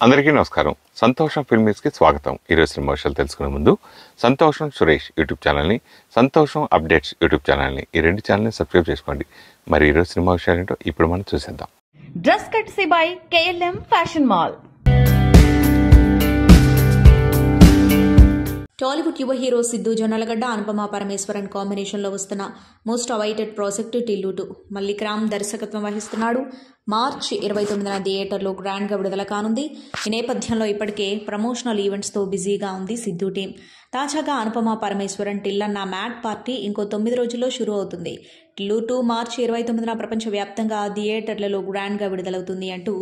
అందరికీ నమస్కారం. సంతోషం ఫిల్మ్స్కి స్వాగతం. ఈరోజు సినిమా విషయాలు తెలుసుకునే ముందు సంతోషం సురేష్ యూట్యూబ్ ఛానల్ని, సంతోషం అప్డేట్స్ యూట్యూబ్ ఛానల్ని, ఈ రెండు ఛానల్ని సబ్స్క్రైబ్ చేసుకోండి. మరి ఈరోజు సినిమా విషయాలు ఏంటో ఇప్పుడు మనం చూసేద్దాం. Dress కట్సీ by KLM fashion mall. Tollywood యువ హీరో సిద్ధు జొన్నలగడ్డ, అనుపమ పరమేశ్వరన్ కాంబినేషన్లో వస్తున్న మోస్ట్ అవైటెడ్ ప్రాజెక్టు టిల్లు 2 మల్లిక్రామ్ దర్శకత్వం వహిస్తున్నాడు. మార్చి 29న థియేటర్లో గ్రాండ్గా విడుదల కానుంది. ఈ నేపథ్యంలో ఇప్పటికే ప్రమోషనల్ ఈవెంట్స్తో బిజీగా ఉంది సిద్ధు టీం. తాజాగా అనుపమ పరమేశ్వరన్ టిల్లన్న మ్యాడ్ పార్టీ ఇంకో 9 రోజుల్లో షురూ అవుతుంది. టిల్లు 2 మార్చి 29న ప్రపంచవ్యాప్తంగా థియేటర్లలో గ్రాండ్గా విడుదలవుతుంది అంటూ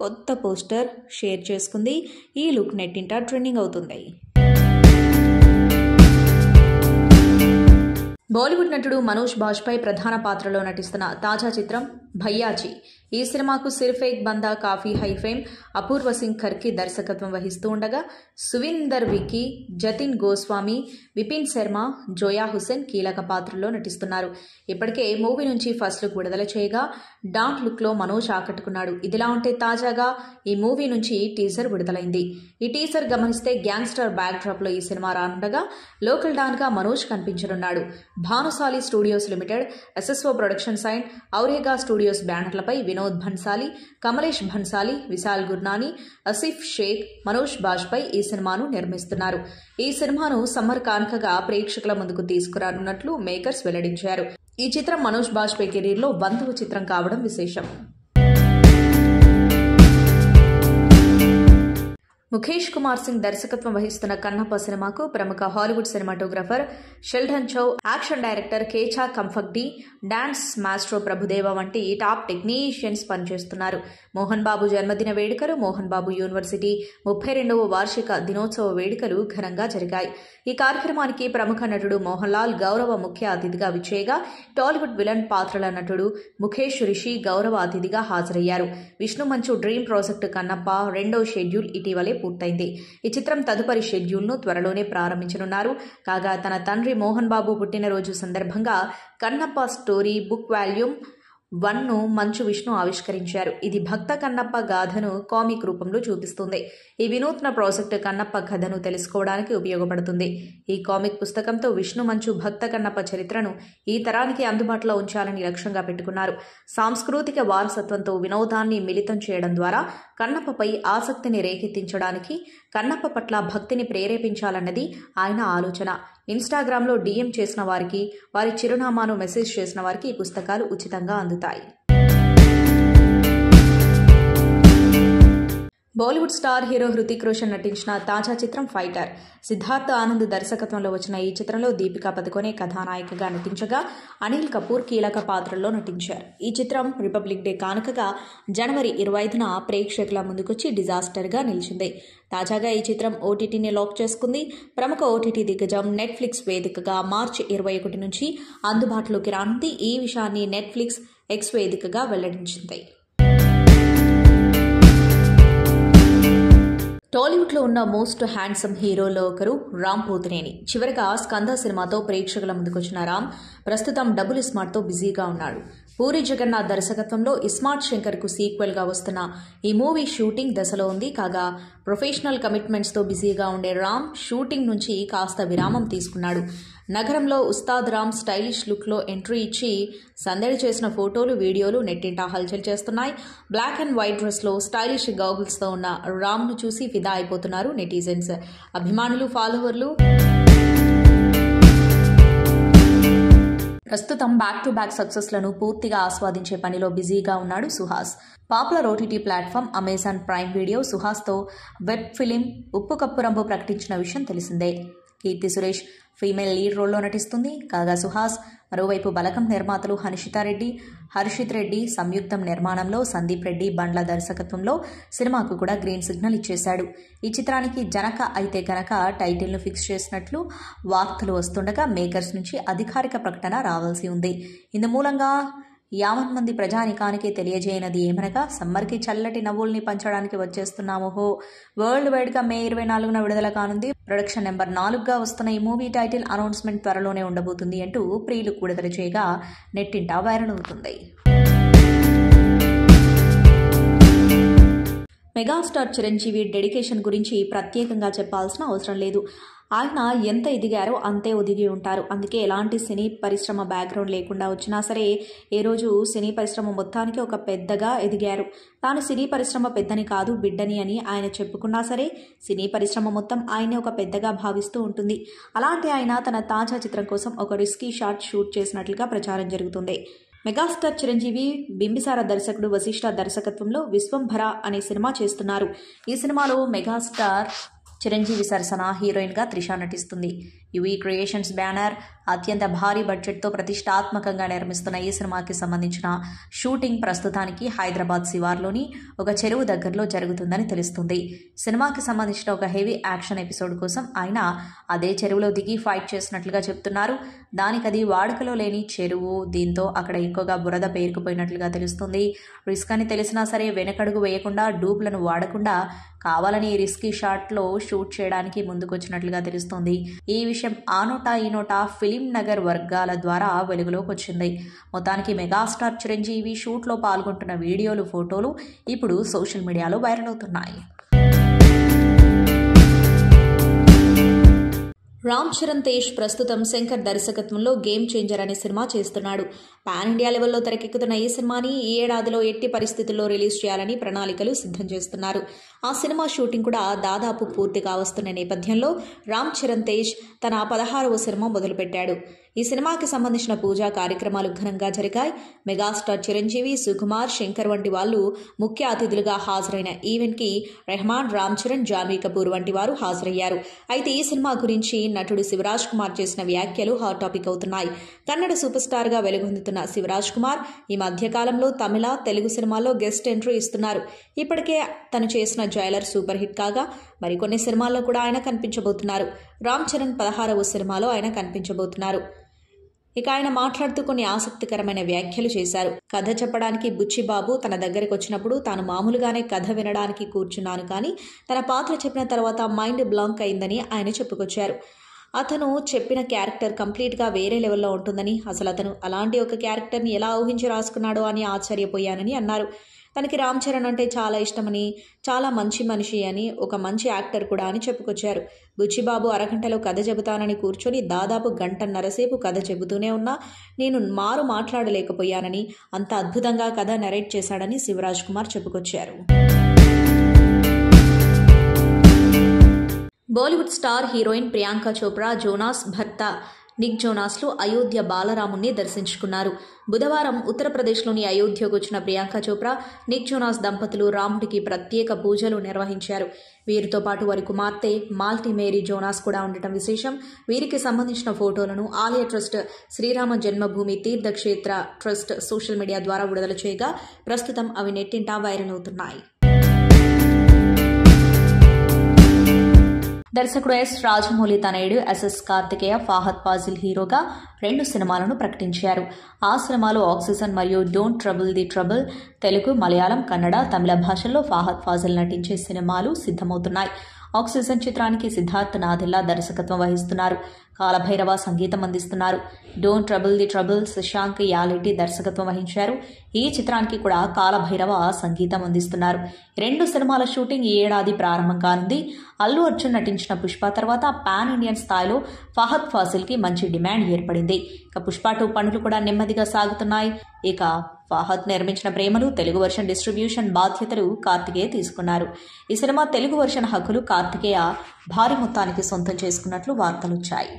కొత్త పోస్టర్ షేర్ చేసుకుంది. ఈ లుక్ నెట్టింట ట్రెండింగ్ అవుతుంది. బాలీవుడ్ నటుడు మనోజ్ బాజ్పేయి ప్రధాన పాత్రలో నటిస్తున్న తాజా చిత్రం భయ్యాజీ. ఈ సినిమాకు సిర్ఫ్ ఏక్ బందా కాఫీ హై ఫేమ్ అపూర్వ సింగ్ ఖర్కి దర్శకత్వం వహిస్తూ ఉండగా సువిందర్ విక్కీ, జతిన్ గోస్వామి, విపిన్ శర్మ, జోయా హుసేన్ కీలక పాత్రల్లో నటిస్తున్నారు. ఇప్పటికే మూవీ నుంచి ఫస్ట్ లుక్ విడుదల చేయగా డాంట్ లుక్లో మనోజ్ ఆకట్టుకున్నాడు. ఇదిలా ఉంటే తాజాగా ఈ మూవీ నుంచి టీజర్ విడుదలైంది. ఈ టీజర్ గమనిస్తే గ్యాంగ్స్టర్ బ్యాక్ డ్రాప్లో ఈ సినిమా రానుండగా లోకల్ డాన్గా మనోజ్ కనిపించనున్నాడు. Bhanushali studios limited, SSO productions and Auraga studios బ్యానర్లపై వినోద్ భన్సాలి, కమలేష్ భన్సాలి, విశాల్ గుర్నాని, అసిఫ్ షేక్, మనోజ్ బాజ్పేయి ఈ సినిమాను నిర్మిస్తున్నారు. ఈ సినిమాను సమ్మర్ కానుకగా ప్రేక్షకుల ముందుకు తీసుకురానున్నట్లు మేకర్స్ వెల్లడించారు. ఈ చిత్రం మనోజ్ బాజ్పేయి కెరీర్లో 100వ చిత్రం కావడం విశేషం. ముఖేష్ కుమార్ సింగ్ దర్శకత్వం వహిస్తున్న కన్నప్ప సినిమాకు ప్రముఖ Hollywood cinematographer Sheldon Chau, action director Kecha Khamphakdee, dance maestro Prabhudeva వంటి టాప్ టెక్నీషియన్స్ పనిచేస్తున్నారు. మోహన్ బాబు జన్మదిన వేడుకలు, మోహన్ బాబు యూనివర్సిటీ 32వ వార్షిక దినోత్సవ వేడుకలు ఘనంగా జరిగాయి. ఈ కార్యక్రమానికి ప్రముఖ నటుడు మోహన్ లాల్ గౌరవ ముఖ్య అతిథిగా విచ్చేయగా టాలీవుడ్ విలన్ పాత్రల నటుడు ముఖేష్ రిషి గౌరవ అతిథిగా హాజరయ్యారు. విష్ణు మంచు డ్రీమ్ ప్రాజెక్టు కన్నప్ప 2వ షెడ్యూల్ ఇటీవలే పూర్తయింది. ఈ చిత్రం తదుపరి షెడ్యూల్ను త్వరలోనే ప్రారంభించనున్నారు. కాగా తన తండ్రి మోహన్ బాబు పుట్టినరోజు సందర్భంగా Kannappa story book volume 1ను Manchu Vishnu ఆవిష్కరించారు. ఇది భక్త కన్నప్ప గాథను కామిక్ రూపంలో చూపిస్తుంది. ఈ వినూత్న ప్రాజెక్టు కన్నప్ప కథను తెలుసుకోవడానికి ఉపయోగపడుతుంది. ఈ కామిక్ పుస్తకంతో విష్ణు మంచు భక్త కన్నప్ప చరిత్రను ఈ తరానికి అందుబాటులో ఉంచాలని లక్ష్యంగా పెట్టుకున్నారు. సాంస్కృతిక వారసత్వంతో వినోదాన్ని మిళితం చేయడం ద్వారా కన్నప్పపై ఆసక్తిని రేకెత్తించడానికి, కన్నప్ప పట్ల భక్తిని ప్రేరేపించాలన్నది ఆయన ఆలోచన. ఇన్స్టాగ్రామ్లో DM చేసిన వారికి, వారి చిరునామాను మెసేజ్ చేసిన వారికి ఈ పుస్తకాలు ఉచితంగా అందుతాయి. బాలీవుడ్ స్టార్ హీరో హృతిక్ రోషన్ నటించిన తాజా చిత్రం ఫైటర్. సిద్ధార్థ్ ఆనంద్ దర్శకత్వంలో వచ్చిన ఈ చిత్రంలో దీపికా పదుకొనే కథానాయికగా నటించగా అనిల్ కపూర్ కీలక పాత్రల్లో నటించారు. ఈ చిత్రం రిపబ్లిక్ డే కానుకగా జనవరి 25న ప్రేక్షకుల ముందుకొచ్చి డిజాస్టర్గా నిలిచింది. తాజాగా ఈ చిత్రం OTTని లాక్ చేసుకుంది. ప్రముఖ OTT దిగ్గజం నెట్ఫ్లిక్స్ వేదికగా మార్చి 21 నుంచి అందుబాటులోకి రానుంది. ఈ విషయాన్ని నెట్ఫ్లిక్స్ X వేదికగా వెల్లడించింది. టాలీవుడ్లో ఉన్న మోస్ట్ హ్యాండ్సమ్ హీరోలో ఒకరు రామ్ పోతినేని. చివరగా స్కంద సినిమాతో ప్రేక్షకుల ముందుకొచ్చిన రామ్ ప్రస్తుతం డబుల్ ఇస్మార్ట్తో బిజీగా ఉన్నాడు. పూరి జగన్నాథ్ దర్శకత్వంలో ఇస్మార్ట్ శంకర్కు సీక్వెల్గా వస్తున్న ఈ మూవీ షూటింగ్ దశలో ఉంది. కాగా ప్రొఫెషనల్ కమిట్మెంట్స్తో బిజీగా ఉండే రామ్ షూటింగ్ నుంచి కాస్త విరామం తీసుకున్నాడు. నగరంలో ఉస్తాద్ రామ్ స్టైలిష్ లుక్లో ఎంట్రీ ఇచ్చి సందడి చేసిన ఫోటోలు, వీడియోలు నెట్టింటా హల్చల్ చేస్తున్నాయి. బ్లాక్ అండ్ వైట్ డ్రెస్లో స్టైలిష్ గాగుల్స్తో ఉన్న రామ్ను చూసి ఫిదా అయిపోతున్నారు నెటిజన్స్, అభిమానులు, ఫాలోవర్లు. ప్రస్తుతం బ్యాక్ టు బ్యాక్ సక్సెస్లను పూర్తిగా ఆస్వాదించే పనిలో బిజీగా ఉన్నాడు సుహాస్. Popular OTT platform Amazon Prime video సుహాస్తో వెబ్ ఫిలిం ఉప్పు కప్పు రంబు ప్రకటించిన విషయం తెలిసిందే. కీర్తి సురేష్ ఫీమేల్ లీడ్ రోల్లో నటిస్తుంది. కాగా సుహాస్ మరోవైపు బలకం నిర్మాతలు హనిషితారెడ్డి, హర్షిత్ రెడ్డి సంయుక్తం నిర్మాణంలో సందీప్ రెడ్డి బండ్ల దర్శకత్వంలో సినిమాకు కూడా గ్రీన్ సిగ్నల్ ఇచ్చేశాడు. ఈ చిత్రానికి జనక అయితే గనక టైటిల్ను ఫిక్స్ చేసినట్లు వార్తలు వస్తుండగా మేకర్స్ నుంచి అధికారిక ప్రకటన రావాల్సి ఉంది. ఇందుమూలంగా 50 మంది ప్రజానికానికి తెలియజేయనది ఏమనగా సమ్మర్కి చల్లటి నవ్వుల్ని పంచడానికి వచ్చేస్తున్నామోహో. వరల్డ్ వైడ్గా మే 24న విడుదల కానుంది. ప్రొడక్షన్ నెంబర్ 4గా వస్తున్న ఈ మూవీ టైటిల్ అనౌన్స్మెంట్ త్వరలోనే ఉండబోతుంది అంటూ ప్రీలుక్ విడుదల చేయగా నెట్టింటా వైరల్ అవుతుంది. మెగాస్టార్ చిరంజీవి డెడికేషన్ గురించి ప్రత్యేకంగా చెప్పాల్సిన అవసరం లేదు. ఆయన ఎంత ఎదిగారో అంతే ఒదిగి ఉంటారు. అందుకే ఎలాంటి సినీ పరిశ్రమ బ్యాక్గ్రౌండ్ లేకుండా వచ్చినా సరే ఏ రోజు సినీ పరిశ్రమ మొత్తానికి ఒక పెద్దగా ఎదిగారు. తాను సినీ పరిశ్రమ పెద్దని కాదు బిడ్డని అని ఆయన చెప్పుకున్నా సరే సినీ పరిశ్రమ మొత్తం ఆయన్ని ఒక పెద్దగా భావిస్తూ ఉంటుంది. అలాంటి ఆయన తన తాజా చిత్రం కోసం ఒక రిస్కీ షాట్ షూట్ చేసినట్లుగా ప్రచారం జరుగుతుంది. మెగాస్టార్ చిరంజీవి బింబిసార దర్శకుడు వశిష్ఠ దర్శకత్వంలో విశ్వంభర అనే సినిమా చేస్తున్నారు. ఈ సినిమాలో మెగాస్టార్ చిరంజీవి సరసన హీరోయిన్గా త్రిష నటిస్తుంది. యువీ క్రియేషన్స్ బ్యానర్ అత్యంత భారీ బడ్జెట్తో ప్రతిష్టాత్మకంగా నిర్మిస్తున్న ఈ సినిమాకి సంబంధించిన షూటింగ్ ప్రస్తుతానికి హైదరాబాద్ శివార్లోని ఒక చెరువు దగ్గరలో జరుగుతుందని తెలుస్తుంది. సినిమాకి సంబంధించిన ఒక హెవీ యాక్షన్ ఎపిసోడ్ కోసం ఆయన అదే చెరువులో దిగి ఫైట్ చేసినట్లుగా చెప్తున్నారు. దానికది వాడుకలో లేని చెరువు, దీంతో అక్కడ ఎక్కువగా బురద పేరుకుపోయినట్లుగా తెలుస్తుంది. రిస్క్ అని తెలిసినా సరే వెనకడుగు వేయకుండా డూప్లను వాడకుండా కావాలని రిస్కీ షాట్లో షూట్ చేయడానికి ముందుకొచ్చినట్లుగా తెలుస్తోంది. ఈ విషయం ఆ నోటా ఈ నోటా ఫిలిం నగర్ వర్గాల ద్వారా వెలుగులోకి వచ్చింది. మొత్తానికి మెగాస్టార్ చిరంజీవి షూట్లో పాల్గొంటున్న వీడియోలు, ఫోటోలు ఇప్పుడు సోషల్ మీడియాలో వైరల్ అవుతున్నాయి. రామ్ చరణ్ తేజ్ ప్రస్తుతం శంకర్ దర్శకత్వంలో గేమ్ చేంజర్ అనే సినిమా చేస్తున్నాడు. పాన్ ఇండియా లెవెల్లో తెరకెక్కుతున్న ఈ సినిమాని ఈ ఏడాదిలో ఎట్టి పరిస్థితుల్లో రిలీజ్ చేయాలని ప్రణాళికలు సిద్ధం చేస్తున్నారు. ఆ సినిమా షూటింగ్ కూడా దాదాపు పూర్తిగా వస్తున్న నేపథ్యంలో రామ్ చరణ్ తేజ్ తన 16వ సినిమా మొదలుపెట్టాడు. ఈ సినిమాకి సంబంధించిన పూజా కార్యక్రమాలు ఘనంగా జరిగాయి. మెగాస్టార్ చిరంజీవి, సుకుమార్, శంకర్ వంటి వాళ్ళు ముఖ్య అతిథులుగా హాజరైన ఈవెంట్కి రెహమాన్, రామ్ చరణ్, జాన్వీ కపూర్ వంటి వారు హాజరయ్యారు. అయితే ఈ సినిమా గురించి నటుడు శివరాజ్ కుమార్ చేసిన వ్యాఖ్యలు హాట్ టాపిక్ అవుతున్నాయి. కన్నడ సూపర్ స్టార్ గా వెలుగొందుతున్న శివరాజ్ కుమార్ ఈ మధ్యకాలంలో తమిళ, తెలుగు సినిమాల్లో గెస్ట్ ఎంట్రీ ఇస్తున్నారు. ఇప్పటికే తను చేసిన జైలర్ సూపర్ హిట్ కాగా మరికొన్ని సినిమాల్లో కూడా ఆయన కనిపించబోతున్నారు. రామ్ చరణ్ 16వ సినిమాలో ఆయన కనిపించబోతున్నారు. ఇక ఆయన మాట్లాడుతూ కొన్ని ఆసక్తికరమైన వ్యాఖ్యలు చేశారు. కథ చెప్పడానికి బుచ్చిబాబు తన దగ్గరికి వచ్చినప్పుడు తాను మామూలుగానే కథ వినడానికి కూర్చున్నాను, కానీ తన పాత్ర చెప్పిన తర్వాత మైండ్ బ్లాంక్ అయిందని ఆయన చెప్పుకొచ్చారు. అతను చెప్పిన క్యారెక్టర్ కంప్లీట్గా వేరే లెవెల్లో ఉంటుందని, అసలు అతను అలాంటి ఒక క్యారెక్టర్ని ఎలా ఊహించి రాసుకున్నాడో అని ఆశ్చర్యపోయానని అన్నారు. తనకి రామ్ చరణ్ అంటే చాలా ఇష్టమని, చాలా మంచి మనిషి అని, ఒక మంచి యాక్టర్ కూడా అని చెప్పుకొచ్చారు. బుచ్చిబాబు అరగంటలో కథ చెబుతానని కూర్చొని దాదాపు గంటన్నరసేపు కథ చెబుతూనే ఉన్నా నేను మాట్లాడలేకపోయానని, అంత అద్భుతంగా కథ నరేట్ చేశాడని శివరాజ్ కుమార్ చెప్పుకొచ్చారు. Bollywood star heroine Priyanka Chopra Jonas భర్త నిక్ జోనాస్లు అయోధ్య బాలరాముణ్ణి దర్శించుకున్నారు. బుధవారం ఉత్తరప్రదేశ్లోని అయోధ్యకు వచ్చిన ప్రియాంక చోప్రా, నిక్ జోనాస్ దంపతులు రాముడికి ప్రత్యేక పూజలు నిర్వహించారు. వీరితో పాటు వారి కుమార్తె మాల్టీ మేరీ జోనాస్ కూడా ఉండటం విశేషం. వీరికి సంబంధించిన ఫోటోలను ఆలయ ట్రస్ట్, శ్రీరామ జన్మభూమి తీర్థక్షేత్ర ట్రస్ట్ సోషల్ మీడియా ద్వారా విడుదల చేయగా ప్రస్తుతం అవి నెట్టింటా వైరల్ అవుతున్నాయి. దర్శకుడు ఎస్ రాజమౌళి తనయుడు ఎస్ఎస్ కార్తికేయ ఫాహద్ ఫాజిల్ హీరోగా 2 సినిమాలను ప్రకటించారు. ఆ సినిమాలు ఆక్సిజన్ మరియు don't trouble the trouble Telugu, Malayalam, Kannada, తమిళ భాషల్లో ఫాహద్ ఫాజిల్ నటించే సినిమాలు సిద్ధమవుతున్నాయి. ఆక్సిజన్ చిత్రానికి సిద్ధార్థ్ నాదెల్లా దర్శకత్వం వహిస్తున్నారు. కాలభైరవ సంగీతం అందిస్తున్నారు. Don't trouble the trouble Shashank Yeleti దర్శకత్వం వహించారు. ఈ చిత్రానికి కూడా కాలభైరవ సంగీతం అందిస్తున్నారు. 2 సినిమాల షూటింగ్ ఈ ఏడాది ప్రారంభం కానుంది. అల్లు అర్జున్ నటించిన పుష్ప తర్వాత పాన్ ఇండియన్ స్థాయిలో ఫహద్ ఫాజిల్ కి మంచి డిమాండ్ ఏర్పడింది. ఇక పుష్ప 2 పనులు కూడా నెమ్మదిగా సాగుతున్నాయి. ఇక ఫహద్ నిర్మించిన ప్రేమలు తెలుగు వర్షన్ డిస్ట్రిబ్యూషన్ బాధ్యతలు కార్తికేయ తీసుకున్నారు. ఈ సినిమా తెలుగు వర్షన్ హక్కులు కార్తికేయ భారీ మొత్తానికి సొంతం చేసుకున్నట్లు వార్తలొచ్చాయి.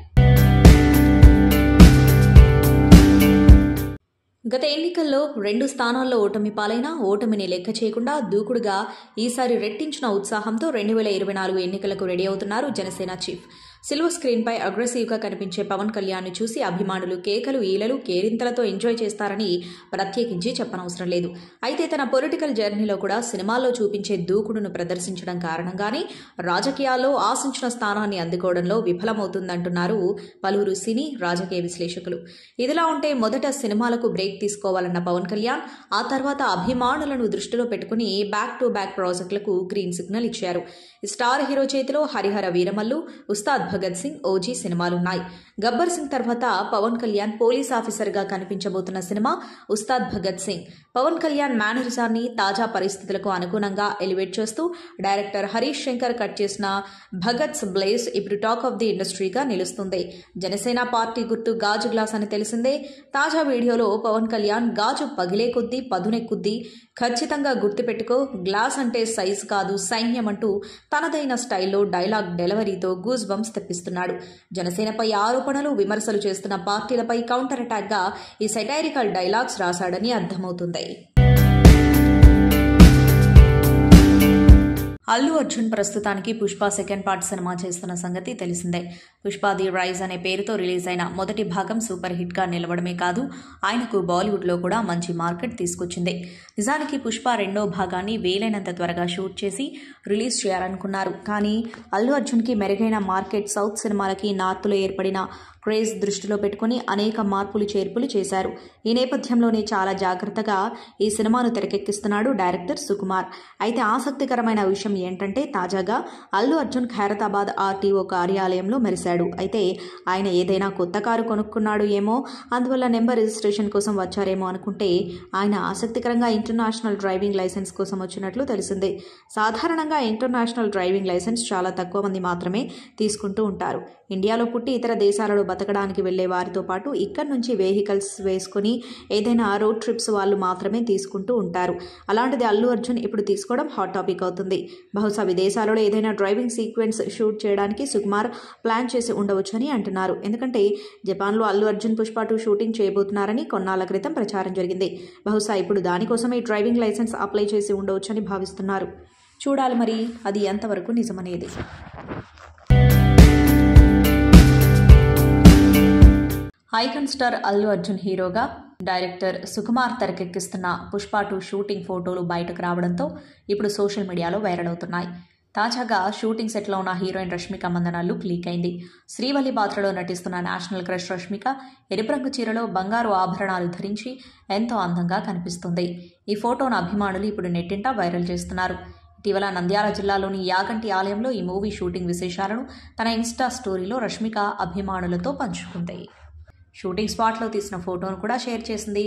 గత ఎన్నికల్లో 2 స్థానాల్లో ఓటమి పాలైన ఓటమిని లెక్క చేయకుండా దూకుడుగా ఈసారి రెట్టించిన ఉత్సాహంతో 2024 ఎన్నికలకు రెడీ అవుతున్నారు జనసేన చీఫ్. సిల్వర్ స్క్రీన్ పై అగ్రెసివ్గా కనిపించే పవన్ కళ్యాణ్ ను చూసి అభిమానులు కేకలు, ఈలలు, కేరింతలతో ఎంజాయ్ చేస్తారని ప్రత్యేకించి చెప్పనవసరం లేదు. అయితే తన పొలిటికల్ జర్నీలో కూడా సినిమాల్లో చూపించే దూకుడును ప్రదర్శించడం కారణంగానే రాజకీయాల్లో ఆశించిన స్థానాన్ని అందుకోవడంలో విఫలమవుతుందంటున్నారు పలువురు సినీ రాజకీయ విశ్లేషకులు. ఇదిలా ఉంటే మొదట సినిమాలకు బ్రేక్ తీసుకోవాలన్న పవన్ కళ్యాణ్ ఆ తర్వాత అభిమానులను దృష్టిలో పెట్టుకుని బ్యాక్ టు బ్యాక్ ప్రాజెక్టులకు గ్రీన్ సిగ్నల్ ఇచ్చారు. స్టార్ హీరో చేతిలో హరిహర వీరమల్లు, ఉస్తాద్ భగత్ సింగ్, ఓజీ సినిమాలున్నాయి. గబ్బర్ సింగ్ తర్వాత పవన్ కళ్యాణ్ పోలీస్ ఆఫీసర్గా కనిపించబోతున్న సినిమా ఉస్తాద్ భగత్ సింగ్. పవన్ కళ్యాణ్ మేనరిజాన్ని తాజా పరిస్థితులకు అనుగుణంగా ఎలివేట్ చేస్తూ డైరెక్టర్ హరీష్ శంకర్ కట్ చేసిన భగత్స్ బ్లేజ్ ఇప్పుడు టాక్ ఆఫ్ ది ఇండస్ట్రీగా నిలుస్తుంది. జనసేన పార్టీ గుర్తు గాజు గ్లాస్ అని తెలిసిందే. తాజా వీడియోలో పవన్ కళ్యాణ్ గాజు పగిలే కొద్దీ పదునెక్కుద్ది, ఖచ్చితంగా గుర్తుపెట్టుకో, గ్లాస్ అంటే సైజ్ కాదు సైన్యం అంటూ తనదైన స్టైల్లో డైలాగ్ డెలివరీతో గూస్ బంప్స్ తెప్పిస్తున్నాడు. జనసేనపై ఆరోపణలు, విమర్శలు చేస్తున్న పార్టీలపై కౌంటర్ అటాక్ గా ఈ సెటైరికల్ డైలాగ్స్ రాశాడని అర్థమవుతుంది. అల్లు అర్జున్ ప్రస్తుతానికి పుష్ప సెకండ్ పార్ట్ సినిమా చేస్తున్న సంగతి తెలిసిందే. పుష్ప ది రైజ్ అనే పేరుతో రిలీజ్ అయిన మొదటి భాగం సూపర్ హిట్ గా నిలవడమే కాదు, ఆయనకు బాలీవుడ్లో కూడా మంచి మార్కెట్ తీసుకొచ్చింది. నిజానికి పుష్ప రెండో భాగాన్ని వీలైనంత త్వరగా షూట్ చేసి రిలీజ్ చేయాలనుకున్నారు. కానీ అల్లు అర్జున్కి మెరుగైన మార్కెట్, సౌత్ సినిమాలకి నార్త్లో ఏర్పడిన క్రేజ్ దృష్టిలో పెట్టుకుని అనేక మార్పులు చేర్పులు చేశారు. ఈ నేపథ్యంలోనే చాలా జాగ్రత్తగా ఈ సినిమాను తెరకెక్కిస్తున్నాడు డైరెక్టర్ సుకుమార్. అయితే ఆసక్తికరమైన విషయం ఏంటంటే తాజాగా అల్లు అర్జున్ ఖైరతాబాద్ ఆర్టీఓ కార్యాలయంలో మెరిశాడు. అయితే ఆయన ఏదైనా కొత్త కారు కొనుక్కున్నాడు ఏమో, అందువల్ల నెంబర్ రిజిస్ట్రేషన్ కోసం వచ్చారేమో అనుకుంటే ఆయన ఆసక్తికరంగా ఇంటర్నేషనల్ డ్రైవింగ్ లైసెన్స్ కోసం వచ్చినట్లు తెలిసింది. సాధారణంగా ఇంటర్నేషనల్ డ్రైవింగ్ లైసెన్స్ చాలా తక్కువ మంది మాత్రమే తీసుకుంటూ ఉంటారు. ఇండియాలో పుట్టి ఇతర దేశాలలో బతకడానికి వెళ్లే వారితో పాటు ఇక్కడి నుంచి వెహికల్స్ వేసుకుని ఏదైనా రోడ్ ట్రిప్స్ వాళ్ళు మాత్రమే తీసుకుంటూ ఉంటారు. అలాంటిది అల్లు అర్జున్ ఇప్పుడు తీసుకోవడం హాట్ టాపిక్ అవుతుంది. బహుశా విదేశాలలో ఏదైనా డ్రైవింగ్ సీక్వెన్స్ షూట్ చేయడానికి సుకుమార్ ప్లాన్ చేసి ఉండవచ్చని అంటున్నారు. ఎందుకంటే జపాన్లో అల్లు అర్జున్ పుష్ప 2 షూటింగ్ చేయబోతున్నారని కొన్నాళ్ల క్రితం ప్రచారం జరిగింది. బహుశా ఇప్పుడు దానికోసమే డ్రైవింగ్ లైసెన్స్ అప్లై చేసి ఉండవచ్చని భావిస్తున్నారు. చూడాలి మరి అది ఎంతవరకు నిజమనేది. ఐకాన్ స్టార్ అల్లు అర్జున్ హీరోగా డైరెక్టర్ సుకుమార్ తెరకెక్కిస్తున్న పుష్ప 2 షూటింగ్ ఫోటోలు బయటకు రావడంతో ఇప్పుడు సోషల్ మీడియాలో వైరల్ అవుతున్నాయి. తాజాగా షూటింగ్ సెట్లో ఉన్న heroine Rashmika Mandanna look leak అయింది. శ్రీవల్లి పాత్రలో నటిస్తున్న నేషనల్ క్రష్ రష్మిక ఎరుపు రంగు చీరలో బంగారు ఆభరణాలు ధరించి ఎంతో అందంగా కనిపిస్తుంది. ఈ ఫోటోను అభిమానులు ఇప్పుడు నెట్టింట వైరల్ చేస్తున్నారు. ఇటీవల నంద్యాల జిల్లాలోని యాగంటి ఆలయంలో ఈ మూవీ షూటింగ్ విశేషాలను తన ఇన్స్టా స్టోరీలో రష్మిక అభిమానులతో పంచుకుంది. షూటింగ్ స్పాట్లో తీసిన ఫోటోను కూడా షేర్ చేసింది.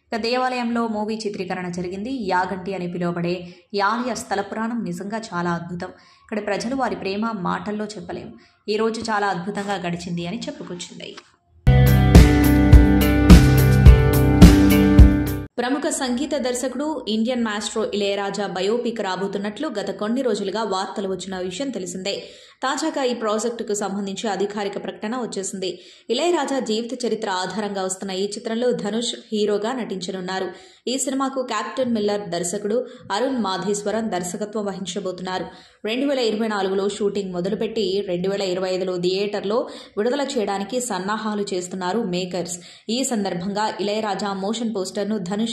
ఇక దేవాలయంలో మూవీ చిత్రీకరణ జరిగింది. యాగంటి అని పిలువబడే ఈ ఆలయ స్థల పురాణం నిజంగా చాలా అద్భుతం. ఇక్కడ ప్రజలు వారి ప్రేమ మాటల్లో చెప్పలేం. ఈ రోజు చాలా అద్భుతంగా గడిచింది అని చెప్పుకొచ్చింది. ప్రముఖ సంగీత దర్శకుడు ఇండియన్ మాస్ట్రో ఇళయరాజా బయోపిక్ రాబోతున్నట్లు గత కొన్ని రోజులుగా వార్తలు వచ్చిన విషయం తెలిసిందే. తాజాగా ఈ ప్రాజెక్టుకు సంబంధించి అధికారిక ప్రకటన వచ్చేసింది. ఇళయరాజా జీవిత చరిత్ర ఆధారంగా వస్తున్న ఈ చిత్రంలో ధనుష్ హీరోగా నటించనున్నారు. ఈ సినిమాకు కెప్టెన్ మిల్లర్ దర్శకుడు అరుణ్ మాధేశ్వరన్ దర్శకత్వం వహించబోతున్నారు. 2024లో షూటింగ్ మొదలుపెట్టి 2025లో థియేటర్లో విడుదల చేయడానికి సన్నాహాలు చేస్తున్నారు మేకర్స్. ఈ సందర్భంగా ఇళయరాజా మోషన్ పోస్టర్ను ధనుష్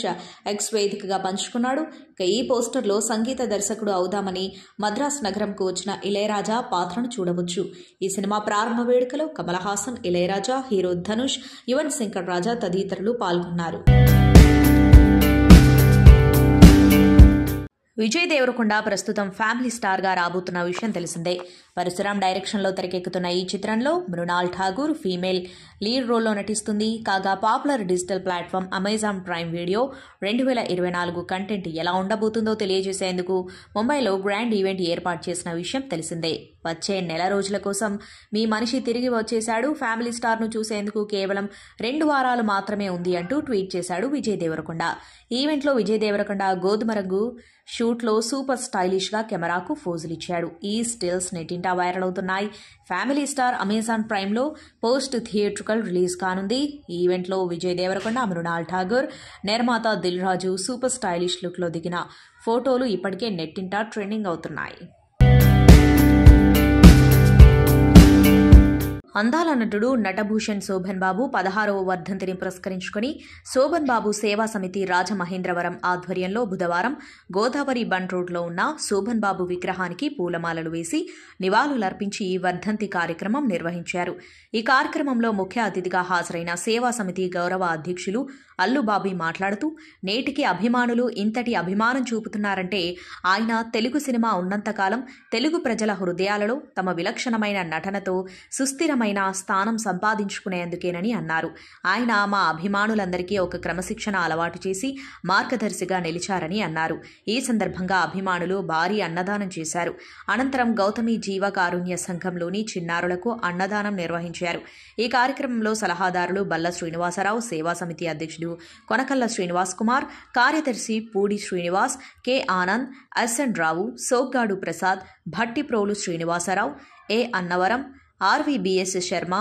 ఎక్స్ వేదికగా పంచుకున్నాడు. ఇక ఈ పోస్టర్లో సంగీత దర్శకుడు అవుదామని మద్రాస్ నగరంకు వచ్చిన ఇళయరాజా పాత్రను చూడవచ్చు. ఈ సినిమా ప్రారంభ వేడుకలో కమల్ హాసన్, ఇళయరాజా, హీరో ధనుష్, యువన్ శంకర్ రాజా తదితరులు పాల్గొన్నారు. విజయ్ దేవరకొండ ప్రస్తుతం ఫ్యామిలీ స్టార్గా రాబోతున్న విషయం తెలిసిందే. పరశురామ్ డైరెక్షన్లో తెరకెక్కుతున్న ఈ చిత్రంలో మృణాల్ ఠాగూర్ ఫీమేల్ లీడ్ రోల్లో నటిస్తుంది. కాగా popular digital platform Amazon Prime video 2024 content ఎలా ఉండబోతుందో తెలియజేసేందుకు ముంబైలో గ్రాండ్ ఈవెంట్ ఏర్పాటు చేసిన విషయం తెలిసిందే. వచ్చే నెల రోజుల కోసం మీ మనిషి తిరిగి వచ్చేశాడు. ఫ్యామిలీ స్టార్ను చూసేందుకు కేవలం 2 వారాలు మాత్రమే ఉంది అంటూ ట్వీట్ చేశాడు విజయ్ దేవరకొండ. ఈవెంట్లో విజయ్ దేవరకొండ గోధుమ రంగు షూట్లో సూపర్ స్టైలిష్గా కెమెరాకు ఫోజులిచ్చాడు. ఈ స్టిల్స్ నెట్టింటా వైరల్ అవుతున్నాయి. ఫ్యామిలీ స్టార్ అమెజాన్ ప్రైమ్లో పోస్ట్ థియేట్రికల్ రిలీజ్ కానుంది. ఈ ఈవెంట్లో విజయ్ దేవరకొండ, మృణాల్ ఠాగూర్, నిర్మాత దిల్ రాజు సూపర్ స్టైలిష్ లుక్లో దిగిన ఫోటోలు ఇప్పటికే నెట్టింటా ట్రెండింగ్ అవుతున్నాయి. అందాల నటుడు నటభూషణ్ శోభన్ బాబు 16వ వర్ధంతిని పురస్కరించుకుని శోభన్ బాబు సేవా సమితి రాజమహేంద్రవరం ఆధ్వర్యంలో బుధవారం గోదావరి బండ్ రోడ్లో ఉన్న శోభన్ బాబు విగ్రహానికి పూలమాలలు వేసి నివాళులర్పించి వర్ధంతి కార్యక్రమం నిర్వహించారు. ఈ కార్యక్రమంలో ముఖ్య అతిథిగా హాజరైన సేవా సమితి గౌరవ అధ్యక్షులు అల్లుబాబీ మాట్లాడుతూ, నేటికి అభిమానులు ఇంతటి అభిమానం చూపుతున్నారంటే ఆయన తెలుగు సినిమా ఉన్నంతకాలం తెలుగు ప్రజల హృదయాలలో తమ విలక్షణమైన నటనతో సుస్థిరమైన స్థానం సంపాదించుకునేందుకేనని అన్నారు. ఆయన మా అభిమానులందరికీ ఒక క్రమశిక్షణ అలవాటు చేసి మార్గదర్శిగా నిలిచారని అన్నారు. ఈ సందర్భంగా అభిమానులు భారీ అన్నదానం చేశారు. అనంతరం గౌతమి జీవ కారుణ్య సంఘంలోని చిన్నారులకు అన్నదానం నిర్వహించారు. ఈ కార్యక్రమంలో సలహాదారులు బల్ల శ్రీనివాసరావు, సేవా సమితి అధ్యక్షుడు కొనకల్ల శ్రీనివాస్ కుమార్, కార్యదర్శి Pudi Srinivas, K Anand, S N Rao, Soggadu Prasad, Bhattiprolu Srinivasarao, A Annavaram, R V B S Sharma,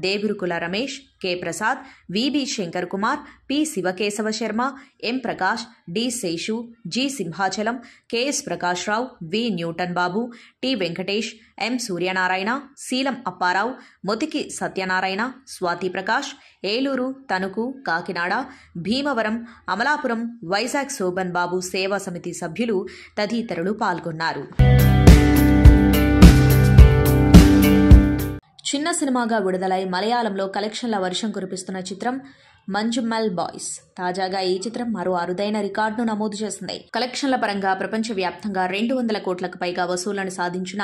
Devarukula Ramesh, K Prasad, V B Shankar Kumar, P Sivakesava Sharma, M Prakash, D Seshu, G Simhachalam, K S Prakash Rao, V Newton Babu, T Venkatesh, M Suryanarayana, Seelam Apparao, Mothiki Satyanarayana, Swathi Prakash, Eluru, Tanuku, Kakinada, Bhimavaram, Amalapuram, Vizag Sobhan Babu Seva Samithi సభ్యులు తదితరులు పాల్గొన్నారు. చిన్న సినిమాగా విడుదలై మలయాళంలో కలెక్షన్ల వర్షం కురిపిస్తున్న చిత్రం మంజుమల్ బాయ్స్ తాజాగా ఈ చిత్రం మరో అరుదైన రికార్డును నమోదు చేసింది. కలెక్షన్ల పరంగా ప్రపంచవ్యాప్తంగా 200 కోట్లకు పైగా వసూళ్లను సాధించిన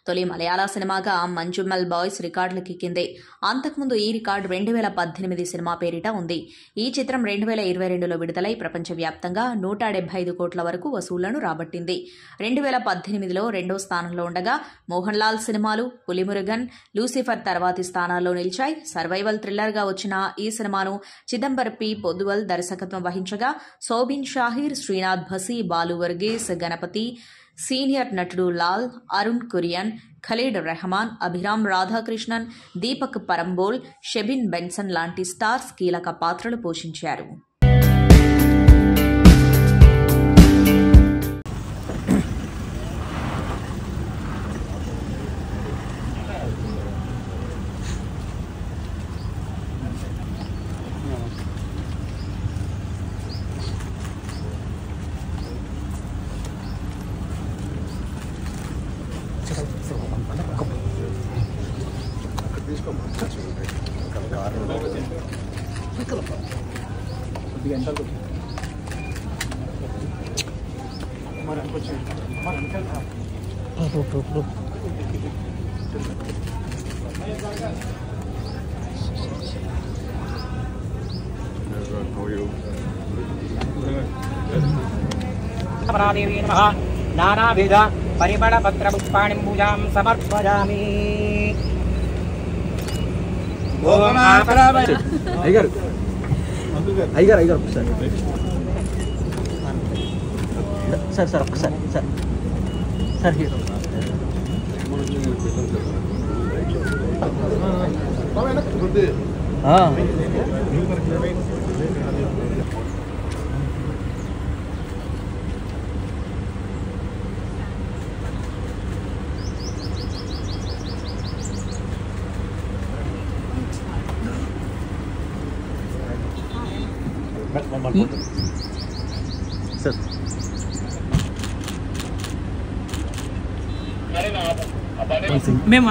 తొలి మలయాళ సినిమాగా మంజుమల్ బాయ్స్ రికార్డులకెక్కింది. అంతకుముందు ఈ రికార్డు 2018 సినిమా పేరిట ఉంది. ఈ చిత్రం 2022లో విడుదలై ప్రపంచవ్యాప్తంగా 175 కోట్ల వరకు వసూళ్లను రాబట్టింది. 2018లో రెండో స్థానంలో ఉండగా మోహన్ లాల్ సినిమాలు పులిమురుగన్, లూసిఫర్ తర్వాతి స్థానాల్లో నిలిచాయి. సర్వైవల్ థ్రిల్లర్గా వచ్చిన ఈ సినిమాను చిదంబర్ పి పొద్దువల్ దర్శకత్వం వహించగా సోబిన్ షాహీర్, శ్రీనాథ్ భసి, బాలు వర్గీస్, గణపతి, సీనియర్ నటుడు లాల్, అరుణ్ కురియన్, ఖలీడ్ రెహమాన్, అభిరామ్ రాధాకృష్ణన్, దీపక్ పరంబోల్, షెబిన్ బెన్సన్ లాంటి స్టార్స్ కీలక పాత్రలు పోషించారు. నానావిధ పరిమళ పత్ర పుష్పాణి పూజాం సమర్పయామి. అయ్యగారు ఒకసారి సార్ ఒక్కసారి సార్ హీరో సార్ మేము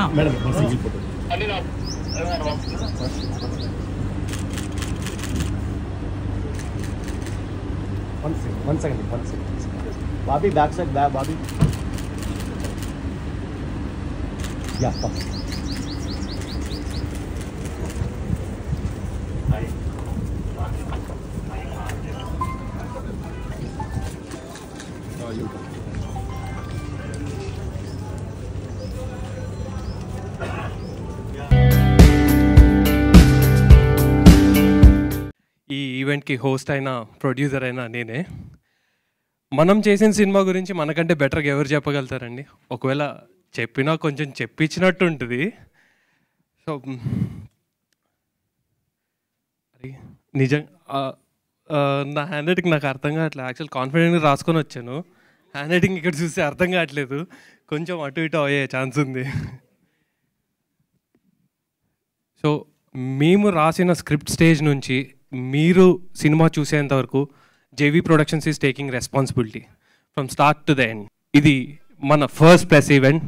one second. Bobby, back side, Bobby. Yeah, come. ఈ ఈవెంట్కి హోస్ట్ అయిన ప్రొడ్యూసర్ అయినా నేనే. మనం చేసిన సినిమా గురించి మనకంటే బెటర్గా ఎవరు చెప్పగలుగుతారండి? ఒకవేళ చెప్పినా కొంచెం చెప్పించినట్టు ఉంటుంది. సో నిజం నా హ్యాండ్ రైటింగ్ నాకు అర్థం కావట్లేదు. యాక్చువల్ కాన్ఫిడెంట్గా రాసుకొని వచ్చాను. హ్యాండ్ రైటింగ్ ఇక్కడ చూస్తే అర్థం కావట్లేదు. కొంచెం అటు ఇటు అయ్యే ఛాన్స్ ఉంది. సో మేము రాసిన స్క్రిప్ట్ స్టేజ్ నుంచి మీరు సినిమా చూసేంత వరకు JV productions is taking responsibility from start to the end. ఇది మన first press event.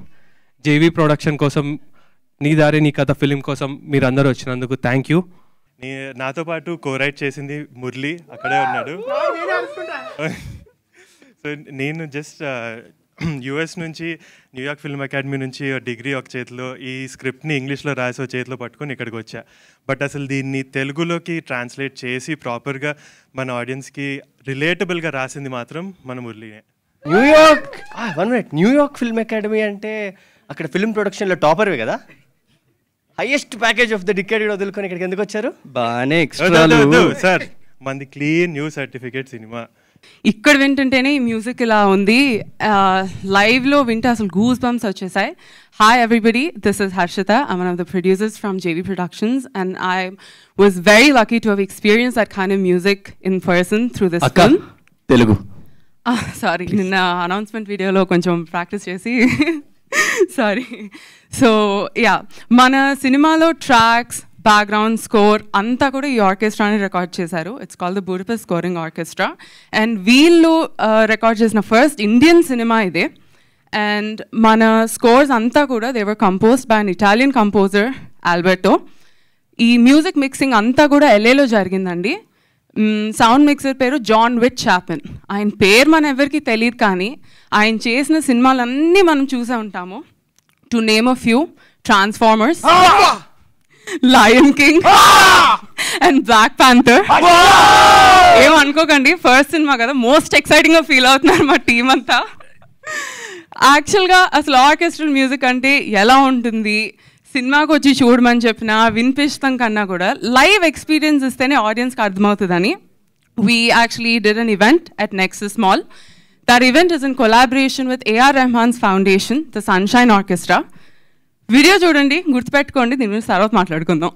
JV production కోసం, నీ దారి నీ కథ ఫిలిం కోసం మీరందరూ వచ్చినందుకు థ్యాంక్ యూ. నాతో పాటు కోరైట్ చేసింది మురళి, అక్కడే ఉన్నాడు. సో నేను జస్ట్ యూఎస్ నుంచి, న్యూయార్క్ ఫిల్మ్ అకాడమీ నుంచి డిగ్రీ ఒక చేతిలో, ఈ స్క్రిప్ట్ని ఇంగ్లీష్లో రాసి ఒక చేతిలో పట్టుకొని ఇక్కడికి వచ్చా. బట్ అసలు దీన్ని తెలుగులోకి ట్రాన్స్లేట్ చేసి ప్రాపర్గా మన ఆడియన్స్కి రిలేటబుల్గా రాసింది మాత్రం మన మురళినే. New York 1 minute, New York film academy అంటే అక్కడ ఫిల్మ్ ప్రొడక్షన్లో టాపర్వే కదా? Highest package of the decade వదులుకొని ఇక్కడికి ఎందుకు వచ్చారు? బాగానే సార్ మనది క్లీన్ న్యూ సర్టిఫికేట్ సినిమా. ఇక్కడ వింటుంటేనే ఈ మ్యూజిక్ ఇలా ఉంది, లైవ్లో వింటే అసలు గూస్ బంప్స్ వచ్చేసాయి. Hi everybody, this is Harshitha. I one of the producers from JV productions and I was very lucky to have experience that kind of music in person through this film. Telugu sorry, నిన్న announcement వీడియోలో కొంచెం practice చేసి sorry. So yeah, మన సినిమాలో tracks, background score అంతా కూడా ఈ ఆర్కెస్ట్రాని రికార్డ్ చేశారు. It's called the Budapest scoring orchestra. And వీళ్ళు రికార్డ్ చేసిన ఫస్ట్ ఇండియన్ సినిమా ఇదే. అండ్ మన స్కోర్స్ అంతా కూడా they were composed by an Italian composer Alberto. ఈ మ్యూజిక్ మిక్సింగ్ అంతా కూడా LAలో జరిగిందండి. సౌండ్ మిక్సర్ పేరు జాన్ విట్ చాపెన్. ఆయన పేరు మన ఎవరికి తెలియదు, కానీ ఆయన చేసిన సినిమాలన్నీ మనం చూసే ఉంటాము. To name a few, Transformers, Lion King and Black Panther. ఏమనుకోకండి, ఫస్ట్ సినిమా కదా, మోస్ట్ ఎక్సైటింగ్గా ఫీల్ అవుతున్నారు మా టీం అంతా. యాక్చువల్గా అసలు ఆర్కెస్ట్రల్ మ్యూజిక్ అంటే ఎలా ఉంటుంది, సినిమాకి వచ్చి చూడమని చెప్పినా వినిపిస్తాం కన్నా కూడా లైవ్ ఎక్స్పీరియన్స్ ఇస్తేనే ఆడియన్స్కి అర్థమవుతుందని we actually did an event at Nexus mall. That event is in collaboration with AR Rahman's foundation, the sunshine orchestra. Video చూడండి, గుర్తుపెట్టుకోండి, దీని గురించి తర్వాత మాట్లాడుకుందాం.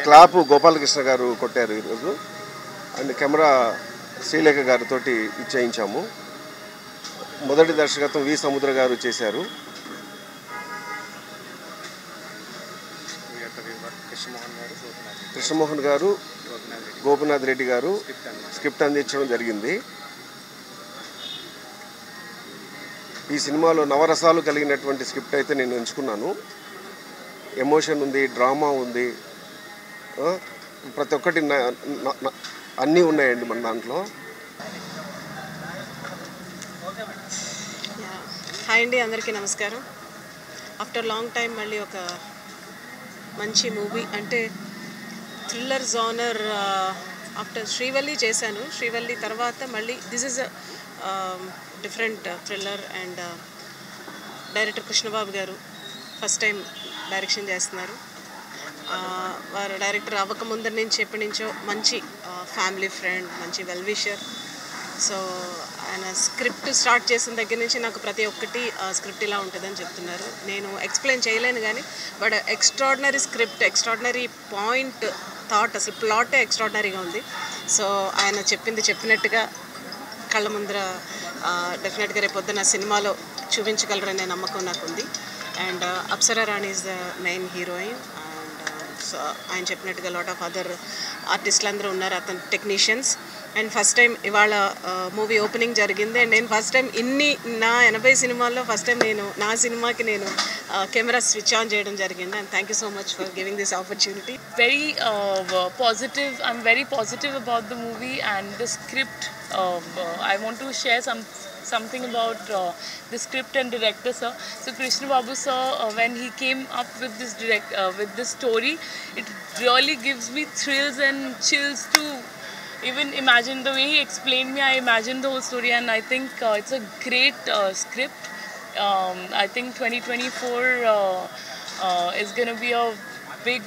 క్లాప్ గోపాలకృష్ణ గారు కొట్టారు ఈరోజు. అండ్ కెమెరా శ్రీలేఖ గారితో ఇచ్చేయించాము. మొదటి దర్శకత్వం వి సముద్ర గారు చేశారు. కృష్ణమోహన్ గారు, గోపినాథ్ రెడ్డి గారు స్క్రిప్ట్ అందించడం జరిగింది. ఈ సినిమాలో నవరసాలు కలిగినటువంటి స్క్రిప్ట్ అయితే నేను ఎంచుకున్నాను. ఎమోషన్ ఉంది, డ్రామా ఉంది, ప్రతి ఒక్కటి అన్నీ ఉన్నాయండి మన దాంట్లో. హాయ్ అండి, అందరికీ నమస్కారం. ఆఫ్టర్ లాంగ్ టైం మళ్ళీ ఒక మంచి మూవీ, అంటే థ్రిల్లర్ జోనర్. ఆఫ్టర్ శ్రీవల్లి చేశాను, శ్రీవల్లి తర్వాత మళ్ళీ this is different thriller. And director Krishnababu గారు ఫస్ట్ టైం డైరెక్షన్ చేస్తున్నారు. వారు డైరెక్టర్ అవ్వకముందరి నుంచి ఎప్పటి నుంచో మంచి ఫ్యామిలీ ఫ్రెండ్, మంచి వెల్ విషర్. సో ఆయన స్క్రిప్ట్ స్టార్ట్ చేసిన దగ్గర నుంచి నాకు ప్రతి ఒక్కటి స్క్రిప్ట్ ఇలా ఉంటుందని చెప్తున్నారు. నేను ఎక్స్ప్లెయిన్ చేయలేను కానీ but extraordinary script, extraordinary point, thought, అసలు ప్లాటే ఎక్స్ట్రాడినరీగా ఉంది. సో ఆయన చెప్పింది చెప్పినట్టుగా కళ్ళ ముందర డెఫినెట్గా రేపొద్దున సినిమాలో చూపించగలరనే నమ్మకం నాకు ఉంది. And Apsara Rani is the main heroine. And so ఆయన చెప్పినట్టుగా లాట్ ఆఫ్ అదర్ ఆర్టిస్టులు అందరూ ఉన్నారు, అతను టెక్నీషియన్స్. అండ్ ఫస్ట్ టైం ఇవాళ మూవీ ఓపెనింగ్ జరిగింది. అండ్ నేను ఫస్ట్ టైం నా 80 సినిమాల్లో ఫస్ట్ టైం నా సినిమాకి కెమెరా స్విచ్ ఆన్ చేయడం జరిగింది. And thank you so much for giving this opportunity. Very positive. I'm very positive about the movie and the script. I want to share something about the script and director, sir. So Krishna Babu sir, when he came up with this story, it really gives me thrills and chills to even imagine. The way he explained me, I imagined the whole story, and I think it's a great script. I think 2024 is going to be a big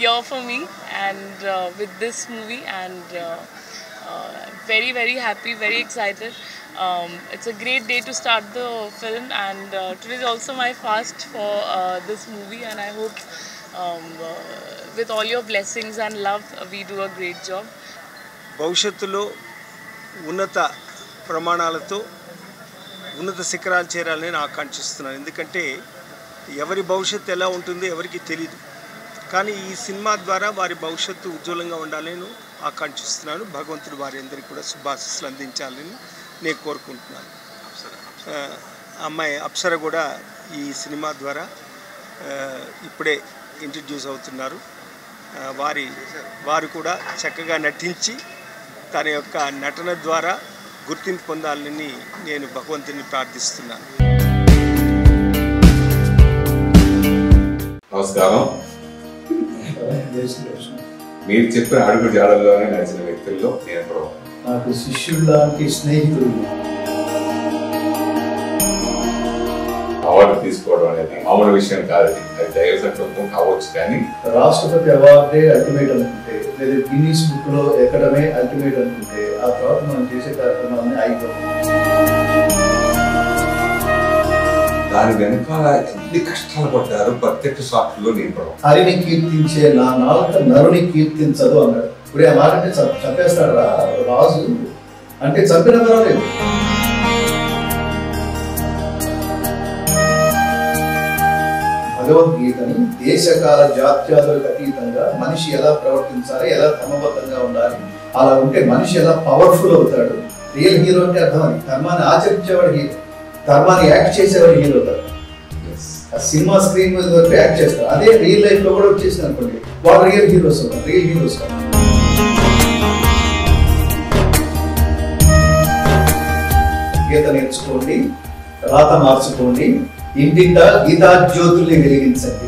year for me, and with this movie, and very, very happy, very excited. It's a great day to start the film, and today is also my fast for this movie, and I hope with all your blessings and love, we do a great job. భవిష్యత్తులో ఉన్నత ప్రమాణాలతో ఉన్నత శిఖరాలు చేరాలని నేను ఆకాంక్షిస్తున్నాను. ఎందుకంటే ఎవరి భవిష్యత్తు ఎలా ఉంటుందో ఎవరికి తెలియదు, కానీ ఈ సినిమా ద్వారా వారి భవిష్యత్తు ఉజ్వలంగా ఉండాలని ఆకాంక్షిస్తున్నాను. భగవంతుడు వారి అందరికీ కూడా శుభాశీస్సులు అందించాలని నేను కోరుకుంటున్నాను. అమ్మాయి అప్సర కూడా ఈ సినిమా ద్వారా ఇప్పుడే ఇంట్రడ్యూస్ అవుతున్నారు. వారు కూడా చక్కగా నటించి తన యొక్క నటన ద్వారా గుర్తింపు పొందాలని నేను భగవంతుని ప్రార్థిస్తున్నాను. నమస్కారం. మీరు చెప్పిన అడుగు జాడల్లోనే నడిచిన వ్యక్తుల్లో నేను కూడా నాకు శిష్యుడు లాంటి స్నేహితుడు. అవార్డు తీసుకోవడం అనేది మామూలు విషయం కాదు. అది దైవ సంకల్పం కావచ్చు, కానీ రాష్ట్రపతి అవార్డే అల్టిమేట్ అనుకుంటే, లేదా గిన్నీస్ బుక్ లో ఎక్కడమే అల్టిమేట్ అనుకుంటే, ఆ తర్వాత మనం చేసే కార్యక్రమాన్ని అయిపోతుంది. దాని వెనకాల ఎన్ని కష్టాలు పడ్డారు ప్రత్యక్ష సాక్షుల్లో నింపడం. హరిని కీర్తించే నా నాలుక నరుని కీర్తించదు అన్నాడు. ఇప్పుడు ఆ మాట చంపేస్తాడు రాజు అంటే చంపిన పర్వాలేదు. భగవద్గీతని దేశకాల జాత్యాదులకు అతీతంగా మనిషి ఎలా ప్రవర్తించాలి, ఎలా క్రమబద్ధంగా ఉండాలి, అలా ఉంటే మనిషి ఎలా పవర్ఫుల్ అవుతాడు. రియల్ హీరో అంటే అర్థం అది. ధర్మాన్ని ఆచరించేవాడు హీరో, ధర్మాన్ని యాక్ట్ చేసేవాడు హీరో కాదు. ఆ సినిమా స్క్రీన్ మీద వరకు యాక్ట్ చేస్తారు. అదే రియల్ లైఫ్ లో కూడా వచ్చేసింది అనుకోండి, వాళ్ళు రియల్ హీరోస్ అవుతారు. రియల్ హీరోస్ కాదు. గీత నేర్చుకోండి, రాత మార్చుకోండి, ఇంటింట గీతా జ్యోతుల్ని వెలిగించండి.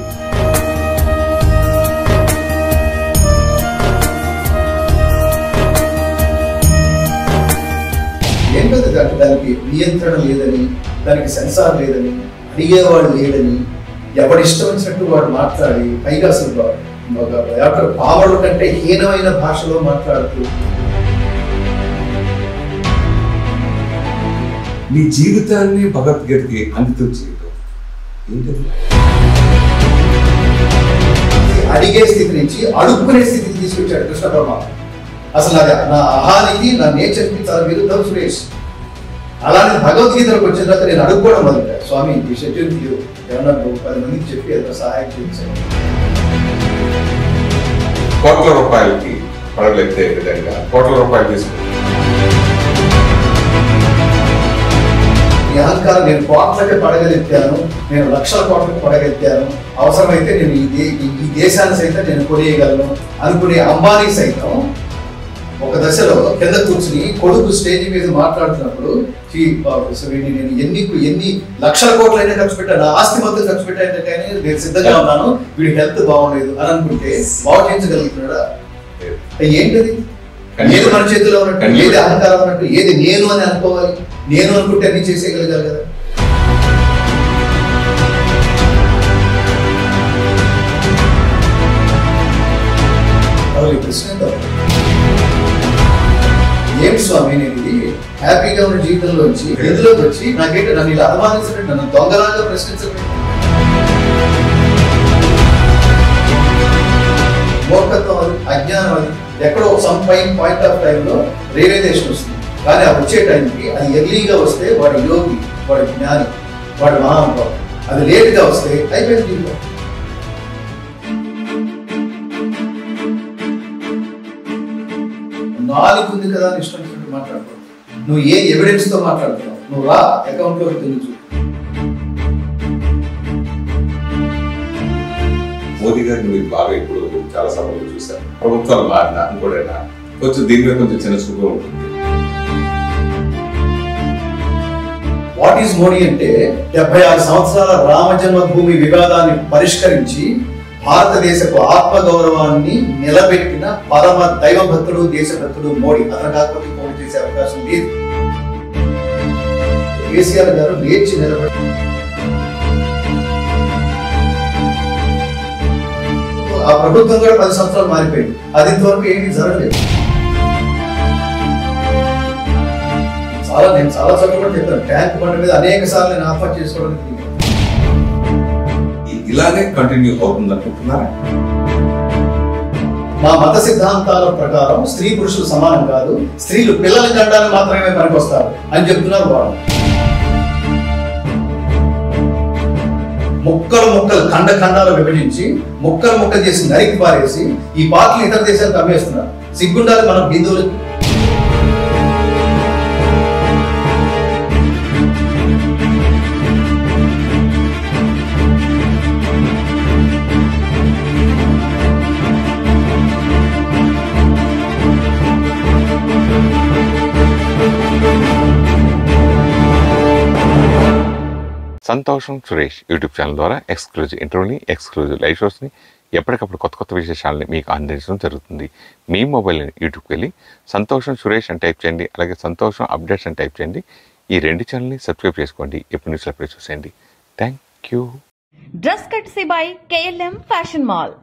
ఏంటది దానికి నియంత్రణ లేదని, దానికి సెన్సార్ లేదని, అడిగేవాడు లేదని, ఎవడిష్టం వచ్చినట్టు వాడు మాట్లాడి, పైగా అసలు పావళ్ళ కంటే హీనమైన భాషలో మాట్లాడుతూ నీ జీవితాన్ని భగవద్గీతకి అంకితం చేయడం ఏంటది? అడిగే స్థితి నుంచి అడుక్కునే స్థితికి తీసుకొచ్చాడు కృష్ణ పరమాత్మ. అసలు నా అహానికి, నా నేచర్కి చాలా విరుద్ధం సురేష్. అలానే భగవద్గీతలకు వచ్చిన తర్వాత నేను అడుక్కోవడం మొదలుపెట్టాను. స్వామి ఈ షెడ్యూల్ ఏమన్నా 10 మందికి చెప్పి ఏదైనా సహాయం చేయించాను. కోట్ల రూపాయలకి పడగలెత్తే విధంగా కోట్ల రూపాయలు తీసుకుంటాను. ఈ అహంకారం నేను కోట్లకి పడగలెత్తాను, నేను లక్షల కోట్లకి పడగెత్తాను, అవసరమైతే నేను ఈ దేశాన్ని సైతం నేను కొనేయగలను అనుకునే అంబానీ సైతం ఒక దశలో కింద కూర్చుని కొడుకు స్టేజ్ మీద మాట్లాడుతున్నప్పుడు నేను ఎన్ని లక్షల కోట్లైనా ఖర్చు పెట్టాను, ఆస్తి మొత్తం ఖర్చు పెట్టాను కానీ నేను సిద్ధంగా ఉన్నాను, వీడి హెల్త్ బాగుండలేదు అని అనుకుంటే బాగు చేయించగలుగుతున్నాడా? ఏంటది? ఏది మన చేతిలో ఉన్నట్టు, ఏది అహంకారం ఉన్నట్టు, ఏది నేను అని అనుకోవాలి. నేను అనుకుంటే అన్ని చేసేయగలిగారు కదా. ప్రశ్న ఏమి స్వామి నేను ఇది హ్యాపీగా ఉన్న జీవితంలోంచి ఎందులోకి వచ్చి నాకేంటి నన్ను ఇలా అనుమానించడం, నన్ను దొంగలాగా ప్రశ్నించడం, మూర్ఖత్వం అది, అజ్ఞానం అది. ఎక్కడో సమ్ పాయింట్ ఆఫ్ టైంలో రియలైజేషన్ వస్తుంది. కానీ ఆ వచ్చే టైంకి అది ఎర్లీగా వస్తే వాడు యోగి, వాడు జ్ఞాని, వాడు మహానుభావుడు. అది లేట్గా వస్తే అయిపోయింది జీవితం. నాలుగు ఉంది కదా అని ఇష్టం మాట్లాడుతావు. నువ్వు ఏ ఎవిడెన్స్ తో మాట్లాడుతున్నావు? నువ్వు రా అకౌంట్ లోకి తెలుసు. మోదీ గారిని మీరు బాగా ఇప్పుడు చాలా సభలు చూశారు. ప్రభుత్వాలు మారినా ఇంకోటైనా కొంచెం దీని మీద కొంచెం చిన్న చూపు ఉంటుంది. వాట్ ఈస్ మోడీ అంటే 76 సంవత్సరాల రామ జన్మభూమి వివాదాన్ని పరిష్కరించి భారతదేశపు ఆత్మగౌరవాన్ని నిలబెట్టిన పరమ దైవభక్తుడు, దేశభక్తుడు మోడీ. అతను కాకపోతే పోటీ చేసే అవకాశం లేదు. కేసీఆర్ గారు లేచి నిలబడి ఆ ప్రభుత్వం కూడా 10 సంవత్సరాలు మారిపోయింది. అది ఇంతవరకు ఏంటి జరగలేదు. నేను చాలా చోట్ల కూడా చెప్పాను, ట్యాంక్ బండ్ మీద అనేక సార్లు నేను ఆఫర్ చేసుకోవడానికి. ఇలాగే కంటిన్యూ అవుతుంది అనుకుంటున్నారా? మా మత సిద్ధాంతాల ప్రకారం స్త్రీ పురుషులు సమానం కాదు, స్త్రీలు పిల్లల కండానికి మాత్రమే పనికొస్తారు అని చెప్తున్నారు వాళ్ళు. ముక్కలు ఖండాలు విభజించి ముక్కలు చేసి నరికి పారేసి ఈ పార్టీలు ఇతర దేశాలకు అమ్మేస్తున్నారు. సిగ్గుండాలి మనం హిందువులకి. సంతోషం సురేష్ యూట్యూబ్ ఛానల్ ద్వారా ఎక్స్క్లూజివ్ ఇంటర్వ్యూని, ఎక్స్క్లూజివ్ లైవ్ షోస్ని, ఎప్పటికప్పుడు కొత్త విశేషాలని మీకు అందించడం జరుగుతుంది. మీ మొబైల్ యూట్యూబ్కి వెళ్ళి సంతోషం సురేష్ అని టైప్ చేయండి, అలాగే సంతోషం అప్డేట్స్ అని టైప్ చేయండి. ఈ 2 ఛానల్ని సబ్స్క్రైబ్ చేసుకోండి. ఎప్పుడు న్యూస్లో చూసేయండి. Thank you. Dress కట్సీ by KLM fashion mall.